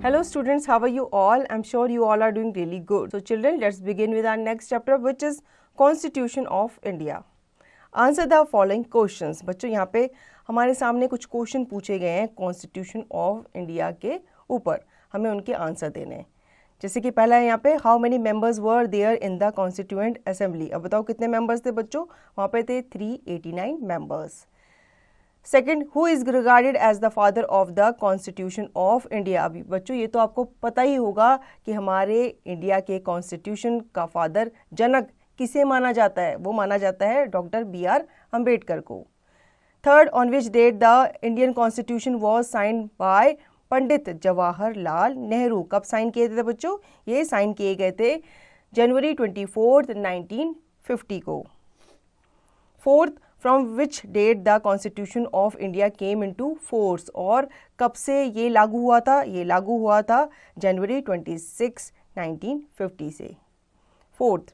Hello students, how are you all? I'm sure you all are doing really good. So children, let's begin with our next chapter, which is Constitution of India. Answer the following questions. बच्चों यहाँ पे हमारे सामने कुछ question पूछे गए हैं constitution of India के ऊपर, हमें उनके आंसर देने हैं. जैसे कि पहला है यहाँ पे, how many members were there in the constituent assembly. अब बताओ कितने मेंबर्स थे बच्चों, वहाँ पे थे 389 members. Second, who is regarded as the father of the constitution of India. अभी बच्चों ये तो आपको पता ही होगा कि हमारे इंडिया के कॉन्स्टिट्यूशन का फादर, जनक किसे माना जाता है, वो माना जाता है डॉक्टर BR अम्बेडकर को. Third, on which date the Indian constitution was signed by Pandit Jawaharlal Nehru. कब साइन किए थे बच्चों, ये साइन किए गए थे जनवरी 24, 1950 को. Fourth, from which date the constitution of India came into force. और कब से ये लागू हुआ था, ये लागू हुआ था जनवरी 26, 1950 से. Fourth,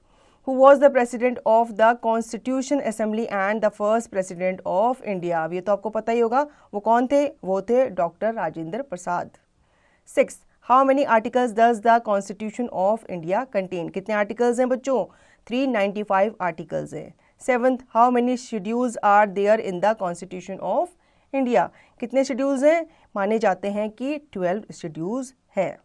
who was the president of the constitution assembly and the first president of India. अब ये तो आपको पता ही होगा, वो कौन थे, वो थे doctor Rajendra Prasad. Six, how many articles does the constitution of India contain. कितने आर्टिकल्स हैं बच्चों, 395 आर्टिकल्स हैं. Seventh, how many schedules are there in the constitution of India. कितने शेड्यूल्स हैं, माने जाते हैं कि 12 शेड्यूल्स हैं.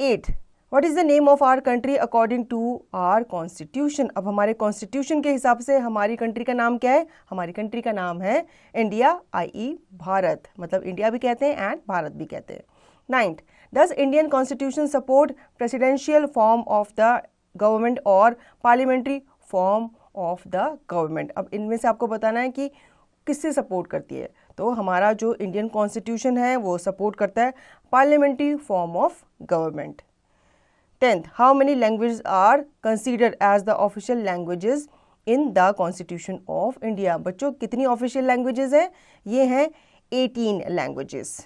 8, what is the name of our country according to our constitution. अब हमारे कॉन्स्टिट्यूशन के हिसाब से हमारी कंट्री का नाम क्या है, हमारी कंट्री का नाम है इंडिया, i.e. भारत. मतलब इंडिया भी कहते हैं एंड भारत भी कहते हैं. 9th, does Indian constitution support presidential form of the government और parliamentary form of the government. अब इनमें से आपको बताना है कि किससे सपोर्ट करती है. तो हमारा जो इंडियन कॉन्स्टिट्यूशन है वो सपोर्ट करता है parliamentary form of government. 10th, how many languages are considered as the official languages in the constitution of India. बच्चों कितनी ऑफिशियल लैंग्वेजेस हैं, ये हैं 18 languages.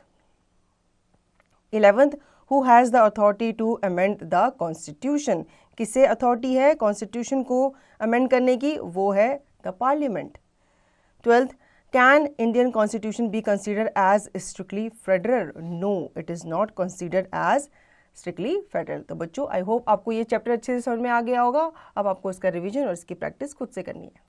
11th, who has the authority to amend the constitution. किससे authority है constitution को amend करने की, वो है the parliament. 12th, can Indian constitution be considered as strictly federal. No, it is not considered as strictly federal. तो बच्चों I hope आपको ये चैप्टर अच्छे से समझ में आ गया होगा. अब आपको इसका रिवीजन और इसकी प्रैक्टिस खुद से करनी है.